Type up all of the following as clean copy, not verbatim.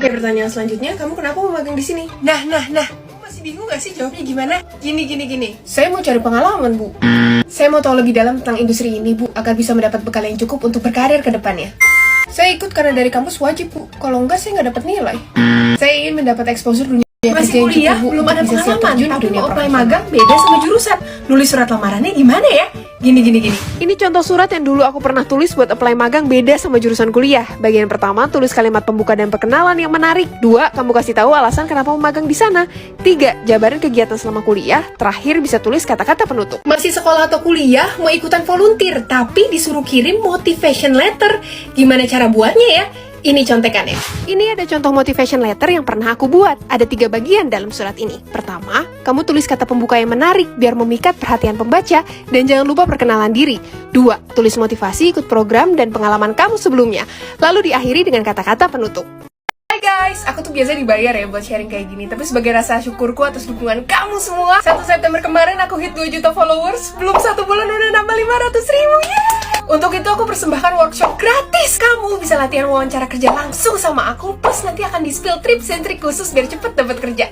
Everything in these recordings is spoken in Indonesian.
Oke, pertanyaan selanjutnya, kamu kenapa mau magang di sini? Nah. Masih bingung gak sih jawabnya gimana? Gini. Saya mau cari pengalaman, Bu. Saya mau tahu lebih dalam tentang industri ini, Bu, agar bisa mendapat bekal yang cukup untuk berkarir ke depannya. Saya ikut karena dari kampus wajib, Bu. Kalau enggak, saya nggak dapat nilai. Saya ingin mendapat exposure dunia Masih kuliah, belum ada pengalaman, tapi mau apply magang beda sama jurusan. Nulis surat lamarannya gimana ya? Gini. Ini contoh surat yang dulu aku pernah tulis buat apply magang beda sama jurusan kuliah. Bagian pertama, tulis kalimat pembuka dan perkenalan yang menarik. 2, kamu kasih tahu alasan kenapa mau magang di sana. 3, jabarin kegiatan selama kuliah. Terakhir, bisa tulis kata-kata penutup. Masih sekolah atau kuliah, mau ikutan volunteer, tapi disuruh kirim motivation letter. Gimana cara buatnya ya? Ini contekannya. Ini ada contoh motivation letter yang pernah aku buat. Ada 3 bagian dalam surat ini. Pertama, kamu tulis kata pembuka yang menarik biar memikat perhatian pembaca, dan jangan lupa perkenalan diri. 2, tulis motivasi ikut program dan pengalaman kamu sebelumnya. Lalu diakhiri dengan kata-kata penutup. Hai guys, aku tuh biasa dibayar ya buat sharing kayak gini. Tapi sebagai rasa syukurku atas dukungan kamu semua, 1 September kemarin aku hit 2 juta followers. Belum 1 bulan udah nambah 500.000. Untuk itu aku persembahkan workshop gratis. Kamu bisa latihan wawancara kerja langsung sama aku. Plus nanti akan di-spill tips and trik khusus biar cepet dapat kerja.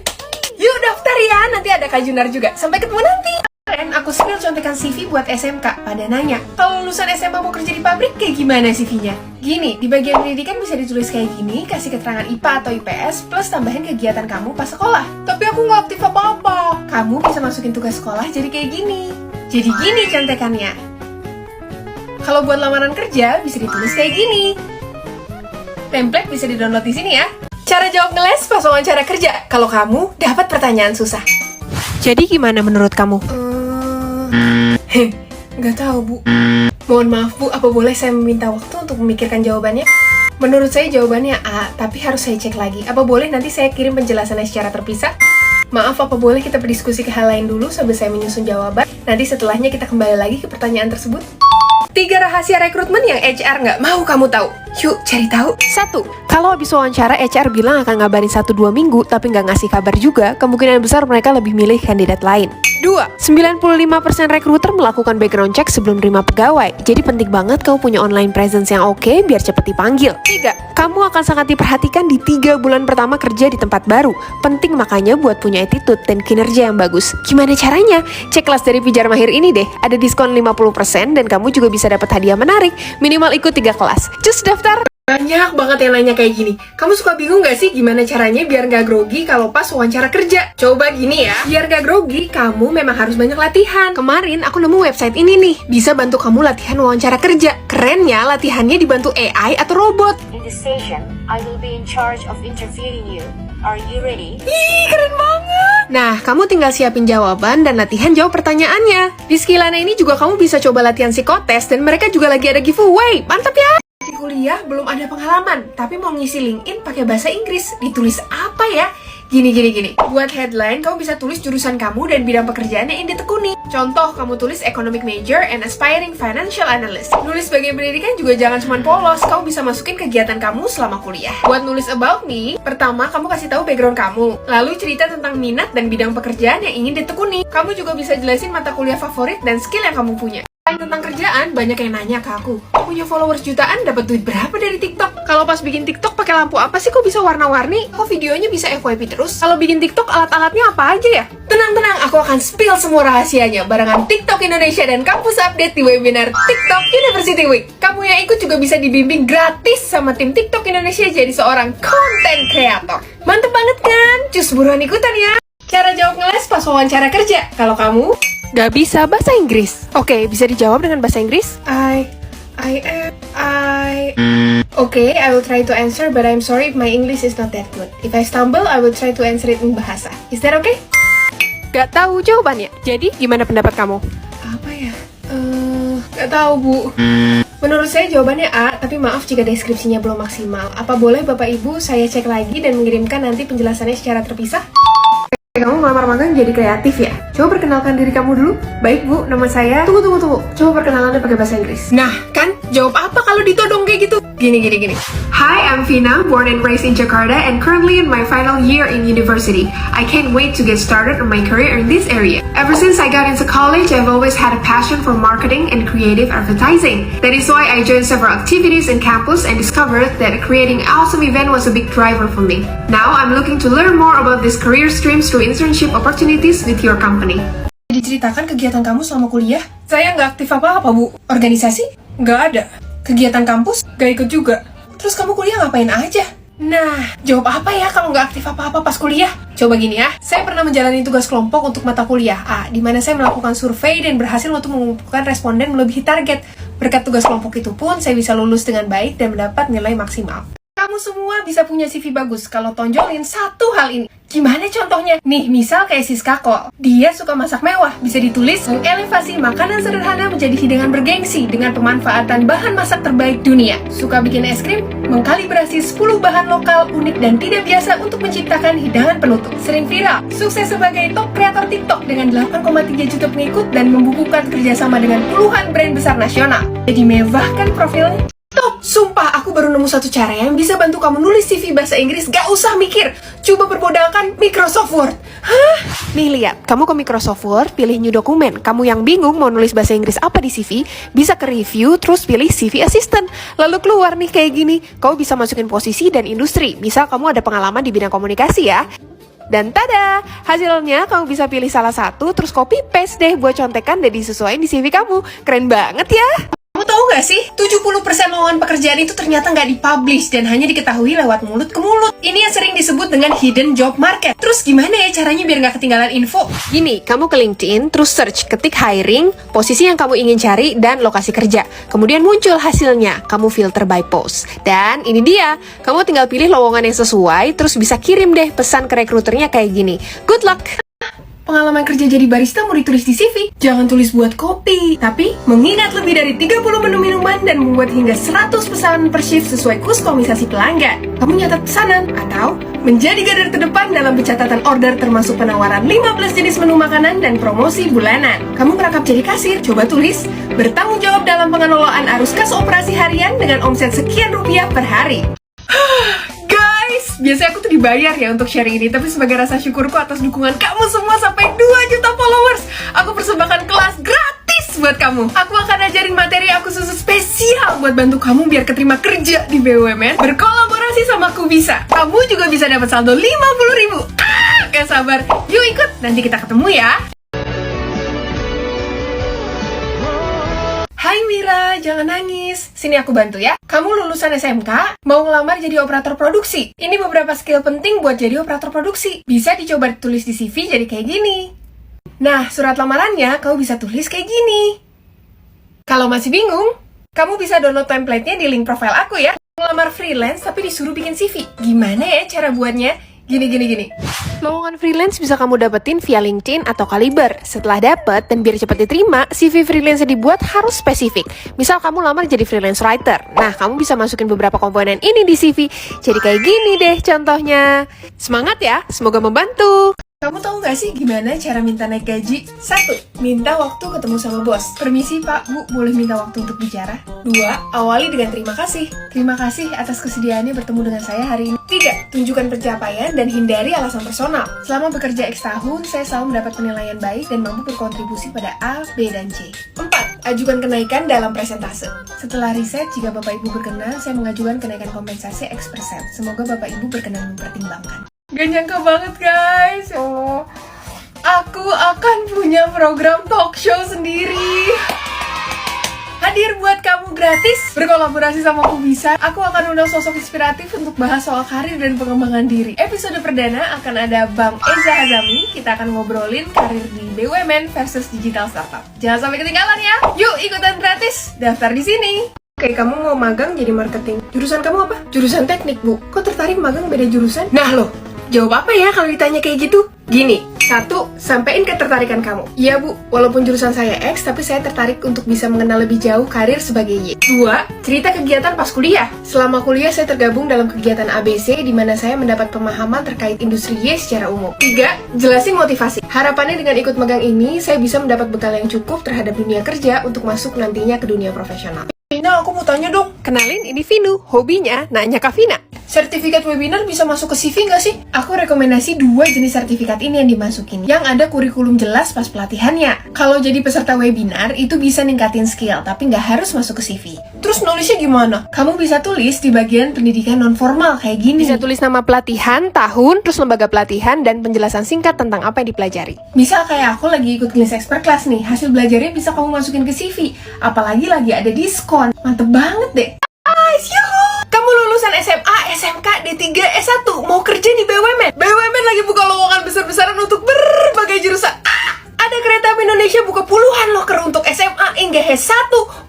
Yuk daftar ya, nanti ada Kak Junar juga. Sampai ketemu nanti. Kemarin aku spill contekan CV buat SMK. Pada nanya, kalau lulusan SMA mau kerja di pabrik kayak gimana CV-nya? Gini, di bagian pendidikan bisa ditulis kayak gini, kasih keterangan IPA atau IPS, plus tambahin kegiatan kamu pas sekolah. Tapi aku nggak aktif apa-apa. Kamu bisa masukin tugas sekolah jadi kayak gini. Jadi gini contekannya. Kalau buat lamaran kerja, bisa ditulis kayak gini. Template bisa di-download di sini ya. Cara jawab ngeles pas wawancara kerja, kalau kamu dapat pertanyaan susah. Jadi gimana menurut kamu? Nggak tahu, Bu. Mohon maaf, Bu, apa boleh saya meminta waktu untuk memikirkan jawabannya? Menurut saya jawabannya A, tapi harus saya cek lagi. Apa boleh nanti saya kirim penjelasannya secara terpisah? Maaf, apa boleh kita berdiskusi ke hal lain dulu sambil saya menyusun jawaban? Nanti setelahnya kita kembali lagi ke pertanyaan tersebut. 3 rahasia rekrutmen yang HR nggak mau kamu tahu. Yuk, cari tahu. 1. Kalau habis wawancara HR bilang akan ngabarin 1-2 minggu tapi nggak ngasih kabar juga, kemungkinan besar mereka lebih milih kandidat lain. 2. 95% rekruter melakukan background check sebelum terima pegawai. Jadi penting banget kamu punya online presence yang oke biar cepet dipanggil. 3. Kamu akan sangat diperhatikan di 3 bulan pertama kerja di tempat baru. Penting makanya buat punya attitude dan kinerja yang bagus. Gimana caranya? Cek kelas dari Pijar Mahir ini deh. Ada diskon 50% dan kamu juga bisa dapat hadiah menarik. Minimal ikut 3 kelas. Just daftar. Banyak banget yang nanya kayak gini. Kamu suka bingung gak sih gimana caranya biar gak grogi kalau pas wawancara kerja? Coba gini ya, biar gak grogi, kamu memang harus banyak latihan. Kemarin aku nemu website ini nih, bisa bantu kamu latihan wawancara kerja. Kerennya, latihannya dibantu AI atau robot. In this session, I will be in charge of interviewing you. Are you ready? Ih, keren banget! Nah, kamu tinggal siapin jawaban dan latihan jawab pertanyaannya. Di Skillana ini juga kamu bisa coba latihan psikotes dan mereka juga lagi ada giveaway. Mantap ya! Di kuliah belum ada pengalaman, tapi mau ngisi LinkedIn pakai bahasa Inggris. Ditulis apa ya? Gini. Buat headline, kamu bisa tulis jurusan kamu dan bidang pekerjaan yang ingin ditekuni. Contoh, kamu tulis economic major and aspiring financial analyst. Nulis bagian pendidikan juga jangan cuma polos, kamu bisa masukin kegiatan kamu selama kuliah. Buat nulis about me, pertama kamu kasih tahu background kamu, lalu cerita tentang minat dan bidang pekerjaan yang ingin ditekuni. Kamu juga bisa jelasin mata kuliah favorit dan skill yang kamu punya. Tentang kerjaan, banyak yang nanya ke aku, punya followers jutaan, dapat duit berapa dari TikTok? Kalau pas bikin TikTok pakai lampu apa sih kok bisa warna-warni? Kok videonya bisa FYP terus? Kalau bikin TikTok alat-alatnya apa aja ya? Tenang, aku akan spill semua rahasianya barengan TikTok Indonesia dan kampus update di webinar TikTok University Week. Kamu yang ikut juga bisa dibimbing gratis sama tim TikTok Indonesia jadi seorang content creator. Mantep banget kan? Cus buruan ikutan ya! Cara jawab ngeles pas wawancara kerja. Kalau kamu Gak bisa bahasa Inggris. Oke, bisa dijawab dengan bahasa Inggris? Okay, I will try to answer, but I'm sorry if my English is not that good. If I stumble, I will try to answer it in bahasa. Is that okay? Gak tahu jawabannya. Jadi, gimana pendapat kamu? Apa ya? Gak tahu, Bu. Menurut saya jawabannya A, tapi maaf jika deskripsinya belum maksimal. Apa boleh Bapak Ibu saya cek lagi dan mengirimkan nanti penjelasannya secara terpisah? Kamu melamar magang jadi kreatif ya? Coba perkenalkan diri kamu dulu. Baik Bu, nama saya... Tunggu. Coba perkenalannya pakai bahasa Inggris. Nah, kan Jawab apa kalau ditodong kayak gitu? Gini. Hi, I'm Vina, born and raised in Jakarta and currently in my final year in university. I can't wait to get started on my career in this area. Ever since I got into college, I've always had a passion for marketing and creative advertising. That is why I joined several activities in campus and discovered that creating an awesome event was a big driver for me. Now, I'm looking to learn more about these career streams through internship opportunities with your company. Diceritakan kegiatan kamu selama kuliah? Saya nggak aktif apa-apa, Bu. Organisasi? Nggak ada. Kegiatan kampus? Nggak ikut juga. Terus kamu kuliah ngapain aja? Nah, jawab apa ya kalau nggak aktif apa-apa pas kuliah? Coba gini ya, saya pernah menjalani tugas kelompok untuk mata kuliah A, di mana saya melakukan survei dan berhasil untuk mengumpulkan responden melebihi target. Berkat tugas kelompok itu pun, saya bisa lulus dengan baik dan mendapat nilai maksimal. Kamu semua bisa punya CV bagus kalau tonjolin satu hal ini. Gimana contohnya? Nih, misal kayak Siska Kol. Dia suka masak mewah, bisa ditulis mengelevasi makanan sederhana menjadi hidangan bergengsi dengan pemanfaatan bahan masak terbaik dunia. Suka bikin es krim, mengkalibrasi 10 bahan lokal unik dan tidak biasa untuk menciptakan hidangan penutup. Sering viral, sukses sebagai top kreator TikTok dengan 8,3 juta pengikut dan membukukan kerjasama dengan puluhan brand besar nasional. Jadi mewah kan profilnya? Top, sumpah aku baru nemu satu cara yang bisa bantu kamu nulis CV bahasa Inggris gak usah mikir. Coba bermodalkan Microsoft Word. Hah? Nih lihat, kamu ke Microsoft Word, pilih New Document. Kamu yang bingung mau nulis bahasa Inggris apa di CV, bisa ke Review, terus pilih CV Assistant. Lalu keluar nih kayak gini. Kamu bisa masukin posisi dan industri. Misal kamu ada pengalaman di bidang komunikasi ya. Dan tada, hasilnya kamu bisa pilih salah satu, terus copy paste deh buat contekan dan disesuaikan di CV kamu. Keren banget ya. Kamu tahu gak sih, 70% lowongan pekerjaan itu ternyata nggak dipublish dan hanya diketahui lewat mulut ke mulut. Ini yang sering disebut dengan hidden job market. Terus gimana ya caranya biar nggak ketinggalan info? Gini, kamu ke LinkedIn, terus search, ketik hiring, posisi yang kamu ingin cari, dan lokasi kerja. Kemudian muncul hasilnya, kamu filter by post. Dan ini dia, kamu tinggal pilih lowongan yang sesuai, terus bisa kirim deh pesan ke rekruternya kayak gini. Good luck! Pengalaman kerja jadi barista mau ditulis di CV. Jangan tulis buat kopi, tapi mengingat lebih dari 30 menu minuman dan membuat hingga 100 pesanan per shift sesuai kustomisasi pelanggan. Kamu nyatat pesanan atau menjadi garda terdepan dalam pencatatan order termasuk penawaran 15 jenis menu makanan dan promosi bulanan. Kamu merangkap jadi kasir, coba tulis bertanggung jawab dalam pengelolaan arus kas operasi harian dengan omset sekian rupiah per hari. Biasanya aku tuh dibayar ya untuk sharing ini, tapi sebagai rasa syukurku atas dukungan kamu semua sampai 2 juta followers, aku persembahkan kelas gratis buat kamu. Aku akan ajarin materi aku khusus spesial buat bantu kamu biar keterima kerja di BUMN, berkolaborasi sama Aku Bisa. Kamu juga bisa dapat saldo 50.000. Gak sabar, yuk ikut, nanti kita ketemu ya. Hai Mira, jangan nangis. Sini aku bantu ya. Kamu lulusan SMK, mau ngelamar jadi operator produksi. Ini beberapa skill penting buat jadi operator produksi. Bisa dicoba tulis di CV jadi kayak gini. Nah, surat lamarannya kamu bisa tulis kayak gini. Kalau masih bingung, kamu bisa download template-nya di link profile aku ya. Ngelamar freelance tapi disuruh bikin CV. Gimana ya cara buatnya? Gini. Lowongan freelance bisa kamu dapetin via LinkedIn atau Kaliber. Setelah dapet dan biar cepat diterima, CV freelance yang dibuat harus spesifik. Misal kamu lamar jadi freelance writer. Nah, kamu bisa masukin beberapa komponen ini di CV. Jadi kayak gini deh contohnya. Semangat ya, semoga membantu. Kamu tahu gak sih gimana cara minta naik gaji? 1. Minta waktu ketemu sama bos. Permisi Pak, Bu, boleh minta waktu untuk bicara? 2. Awali dengan terima kasih. Terima kasih atas kesediaannya bertemu dengan saya hari ini. 3. Tunjukkan pencapaian dan hindari alasan personal. Selama bekerja X tahun, saya selalu mendapat penilaian baik dan mampu berkontribusi pada A, B, dan C. 4. Ajukan kenaikan dalam presentase. Setelah riset, jika Bapak Ibu berkenan, saya mengajukan kenaikan kompensasi X%. Semoga Bapak Ibu berkenan mempertimbangkan. Gak nyangka banget guys, ya Allah. Aku akan punya program talk show sendiri. Hadir buat kamu gratis, berkolaborasi sama Aku Bisa. Aku akan undang sosok inspiratif untuk bahas soal karir dan pengembangan diri. Episode perdana akan ada Bang Eza Hazami. Kita akan ngobrolin karir di BUMN versus digital startup. Jangan sampai ketinggalan ya. Yuk ikutan gratis, daftar di sini. Oke, kamu mau magang jadi marketing. Jurusan kamu apa? Jurusan teknik, Bu. Kok tertarik magang beda jurusan? Nah loh, jawab apa ya kalau ditanya kayak gitu? Gini, 1. Sampein ketertarikan kamu. Iya Bu, walaupun jurusan saya X, tapi saya tertarik untuk bisa mengenal lebih jauh karir sebagai Y. 2. Cerita kegiatan pas kuliah. Selama kuliah saya tergabung dalam kegiatan ABC, di mana saya mendapat pemahaman terkait industri Y secara umum. 3. Jelasin motivasi. Harapannya dengan ikut magang ini, saya bisa mendapat bekal yang cukup terhadap dunia kerja untuk masuk nantinya ke dunia profesional. Vina, aku mau tanya dong. Kenalin, ini Vinu, hobinya nanya Kak Vina. Sertifikat webinar bisa masuk ke CV nggak sih? Aku rekomendasi 2 jenis sertifikat ini yang dimasukin. Yang ada kurikulum jelas pas pelatihannya. Kalau jadi peserta webinar, itu bisa ningkatin skill, tapi nggak harus masuk ke CV. Terus nulisnya gimana? Kamu bisa tulis di bagian pendidikan non-formal kayak gini. Bisa tulis nama pelatihan, tahun, terus lembaga pelatihan, dan penjelasan singkat tentang apa yang dipelajari. Misal kayak aku lagi ikut kelas expert class nih, hasil belajarnya bisa kamu masukin ke CV. Apalagi lagi ada diskon. Mantep banget deh. Yuhu! Kamu lulusan SMA, SMK, D3, S1, mau kerja di BUMN. BUMN lagi buka lowongan besar-besaran untuk berbagai jurusan. Ada Kereta Api Indonesia buka puluhan loker untuk SMA hingga S1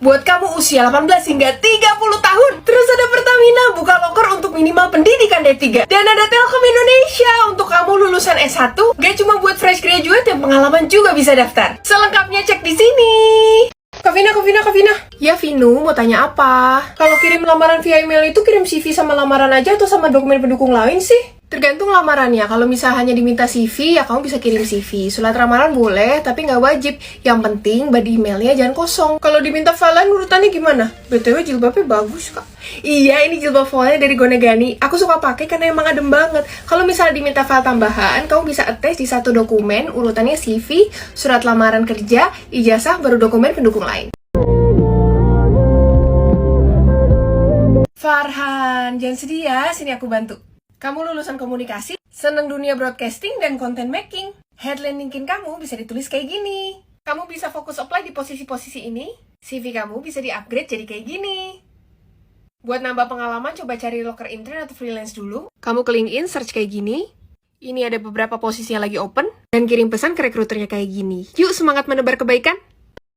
buat kamu usia 18 hingga 30 tahun. Terus ada Pertamina buka loker untuk minimal pendidikan D3. Dan ada Telkom Indonesia untuk kamu lulusan S1, gak cuma buat fresh graduate, yang pengalaman juga bisa daftar. Selengkapnya cek di sini. Kak Vina. Ya Vinu, mau tanya apa? Kalau kirim lamaran via email itu kirim CV sama lamaran aja atau sama dokumen pendukung lain sih? Tergantung lamarannya. Kalau misal hanya diminta CV, ya kamu bisa kirim CV. Surat lamaran boleh, tapi nggak wajib. Yang penting body emailnya jangan kosong. Kalau diminta file urutannya gimana? BTW jilbabnya bagus, Kak. Iya, ini jilbab foilnya dari Gonegani. Aku suka pakai karena emang adem banget. Kalau misalnya diminta file tambahan, kamu bisa attach di satu dokumen, urutannya CV, surat lamaran kerja, ijazah, baru dokumen pendukung lain. Farhan, jangan sedih ya, sini aku bantu. Kamu lulusan komunikasi, seneng dunia broadcasting dan content making. Headline LinkedIn kamu bisa ditulis kayak gini. Kamu bisa fokus apply di posisi-posisi ini. CV kamu bisa di-upgrade jadi kayak gini. Buat nambah pengalaman, coba cari loker intern atau freelance dulu. Kamu ke LinkedIn, search kayak gini. Ini ada beberapa posisi yang lagi open. Dan kirim pesan ke rekruternya kayak gini. Yuk semangat menebar kebaikan.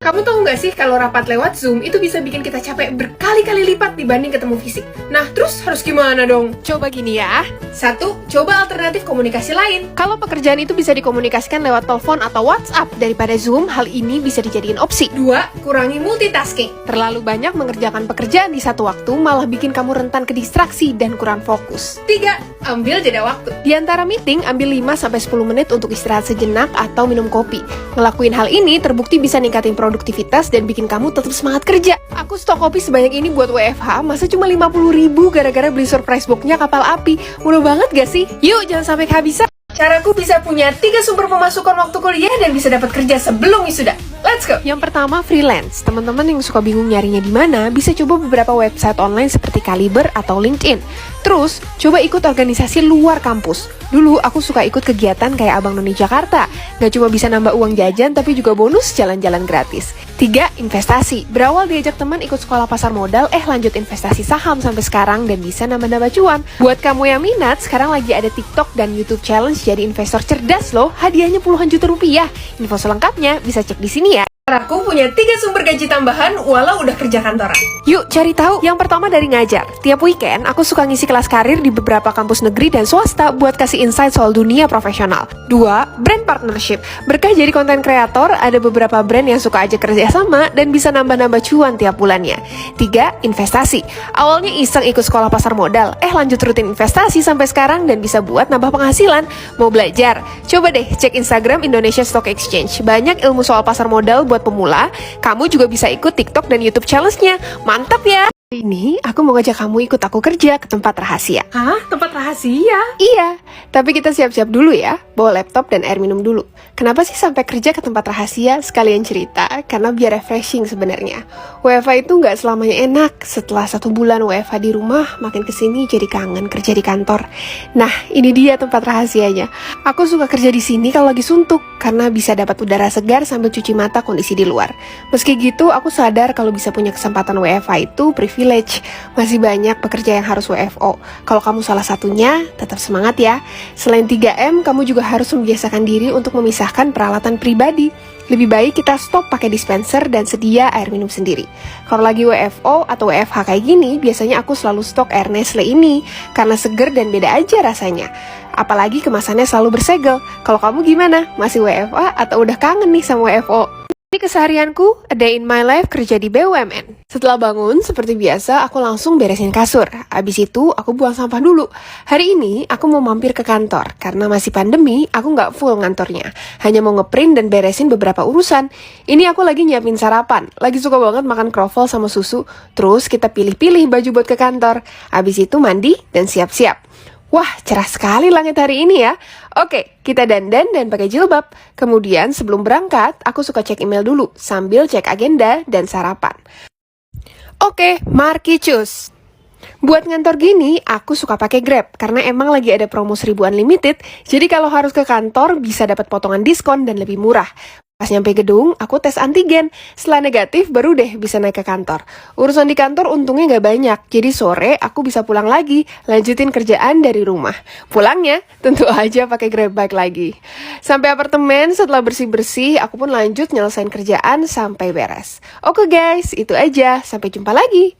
Kamu tahu nggak sih kalau rapat lewat Zoom itu bisa bikin kita capek berkali-kali lipat dibanding ketemu fisik? Nah, terus harus gimana dong? Coba gini ya. 1. Coba alternatif komunikasi lain. Kalau pekerjaan itu bisa dikomunikasikan lewat telepon atau WhatsApp daripada Zoom, hal ini bisa dijadiin opsi. 2. Kurangi multitasking. Terlalu banyak mengerjakan pekerjaan di satu waktu malah bikin kamu rentan ke distraksi dan kurang fokus. 3. Ambil jeda waktu. Di antara meeting, ambil 5-10 menit untuk istirahat sejenak atau minum kopi. Ngelakuin hal ini terbukti bisa ningkatin produktivitas dan bikin kamu tetap semangat kerja. Aku stok kopi sebanyak ini buat WFH, masa cuma 50.000 gara-gara beli surprise box-nya kapal api. Murah banget gak sih? Yuk, jangan sampai kehabisan. Caraku bisa punya 3 sumber pemasukan waktu kuliah dan bisa dapat kerja sebelum wisuda. Let's go! Yang pertama, freelance. Teman-teman yang suka bingung nyarinya di mana, bisa coba beberapa website online seperti Kaliber atau LinkedIn. Terus, coba ikut organisasi luar kampus. Dulu, aku suka ikut kegiatan kayak Abang Noni Jakarta. Gak cuma bisa nambah uang jajan, tapi juga bonus jalan-jalan gratis. 3. Investasi. Berawal diajak teman ikut sekolah pasar modal, lanjut investasi saham sampai sekarang dan bisa nambah-nambah cuan. Buat kamu yang minat, sekarang lagi ada TikTok dan YouTube Challenge jadi investor cerdas loh. Hadiahnya puluhan juta rupiah. Info selengkapnya bisa cek di sini ya. Aku punya 3 sumber gaji tambahan walau udah kerja kantoran. Yuk cari tahu. Yang pertama dari ngajar. Tiap weekend aku suka ngisi kelas karir di beberapa kampus negeri dan swasta buat kasih insight soal dunia profesional. 2. Brand partnership. Berkah jadi konten kreator, ada beberapa brand yang suka ajak kerja sama dan bisa nambah-nambah cuan tiap bulannya. 3. Investasi. Awalnya iseng ikut sekolah pasar modal, lanjut rutin investasi sampai sekarang dan bisa buat nambah penghasilan. Mau belajar? Coba deh cek Instagram Indonesia Stock Exchange. Banyak ilmu soal pasar modal buat pemula. Kamu juga bisa ikut TikTok dan YouTube challenge-nya. Mantap ya! Ini aku mau ngajak kamu ikut aku kerja ke tempat rahasia. Hah? Tempat rahasia? Iya, tapi kita siap-siap dulu ya. Bawa laptop dan air minum dulu. Kenapa sih sampai kerja ke tempat rahasia? Sekalian cerita, karena biar refreshing sebenarnya. WFH itu nggak selamanya enak. Setelah 1 bulan WFH di rumah, makin kesini jadi kangen kerja di kantor. Nah, ini dia tempat rahasianya. Aku suka kerja di sini kalau lagi suntuk, karena bisa dapat udara segar sambil cuci mata kondisi di luar. Meski gitu, aku sadar kalau bisa punya kesempatan WFH itu privilege. Masih banyak pekerja yang harus WFO. Kalau kamu salah satunya, tetap semangat ya. Selain 3M, kamu juga harus membiasakan diri untuk memisahkan peralatan pribadi. Lebih baik kita stop pakai dispenser dan sedia air minum sendiri. Kalau lagi WFO atau WFH kayak gini, biasanya aku selalu stok air Nestle ini karena seger dan beda aja rasanya. Apalagi kemasannya selalu bersegel. Kalau kamu gimana? Masih WFA atau udah kangen nih sama WFO? Ini keseharianku, a day in my life kerja di BUMN. Setelah bangun, seperti biasa, aku langsung beresin kasur. Abis itu, aku buang sampah dulu. Hari ini, aku mau mampir ke kantor. Karena masih pandemi, aku nggak full ngantornya. Hanya mau ngeprint dan beresin beberapa urusan. Ini aku lagi nyiapin sarapan. Lagi suka banget makan kroffel sama susu. Terus kita pilih-pilih baju buat ke kantor. Abis itu mandi dan siap-siap. Wah, cerah sekali langit hari ini ya. Oke, kita dandan dan pakai jilbab. Kemudian sebelum berangkat, aku suka cek email dulu sambil cek agenda dan sarapan. Oke, marki cus. Buat ngantor gini, aku suka pakai Grab karena emang lagi ada promo 1000 unlimited. Jadi kalau harus ke kantor bisa dapat potongan diskon dan lebih murah. Pas nyampe gedung, aku tes antigen. Setelah negatif, baru deh bisa naik ke kantor. Urusan di kantor untungnya nggak banyak, jadi sore aku bisa pulang lagi, lanjutin kerjaan dari rumah. Pulangnya, tentu aja pakai Grab bike lagi. Sampai apartemen, setelah bersih-bersih, aku pun lanjut nyelesain kerjaan sampai beres. Oke guys, itu aja. Sampai jumpa lagi.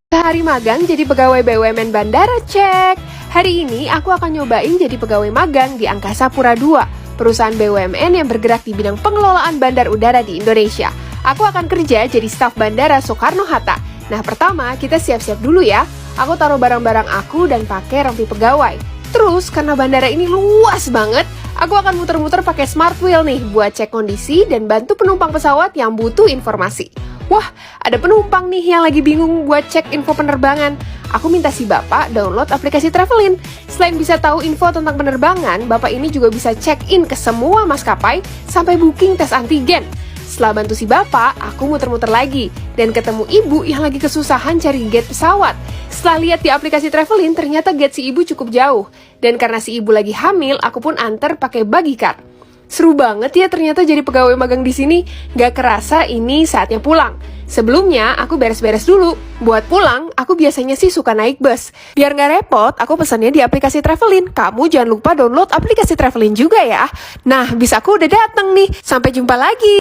Sehari magang jadi pegawai BUMN Bandara, cek. Hari ini aku akan nyobain jadi pegawai magang di Angkasa Pura II. Perusahaan BUMN yang bergerak di bidang pengelolaan bandar udara di Indonesia. Aku akan kerja jadi staf Bandara Soekarno-Hatta. Nah, pertama kita siap-siap dulu ya. Aku taruh barang-barang aku dan pakai rompi pegawai. Terus, karena bandara ini luas banget, aku akan muter-muter pakai smart wheel nih buat cek kondisi dan bantu penumpang pesawat yang butuh informasi. Wah, ada penumpang nih yang lagi bingung buat cek info penerbangan. Aku minta si bapak download aplikasi Travelin. Selain bisa tahu info tentang penerbangan, bapak ini juga bisa check-in ke semua maskapai sampai booking tes antigen. Setelah bantu si bapak, aku muter-muter lagi dan ketemu ibu yang lagi kesusahan cari gate pesawat. Setelah lihat di aplikasi Travelin, ternyata gate si ibu cukup jauh. Dan karena si ibu lagi hamil, aku pun antar pakai buggy car. Seru banget ya ternyata jadi pegawai magang di sini. Gak kerasa ini saatnya pulang. Sebelumnya aku beres-beres dulu. Buat pulang, aku biasanya sih suka naik bus. Biar gak repot, aku pesannya di aplikasi Travelin. Kamu jangan lupa download aplikasi Travelin juga ya. Nah, bis aku udah dateng nih. Sampai jumpa lagi.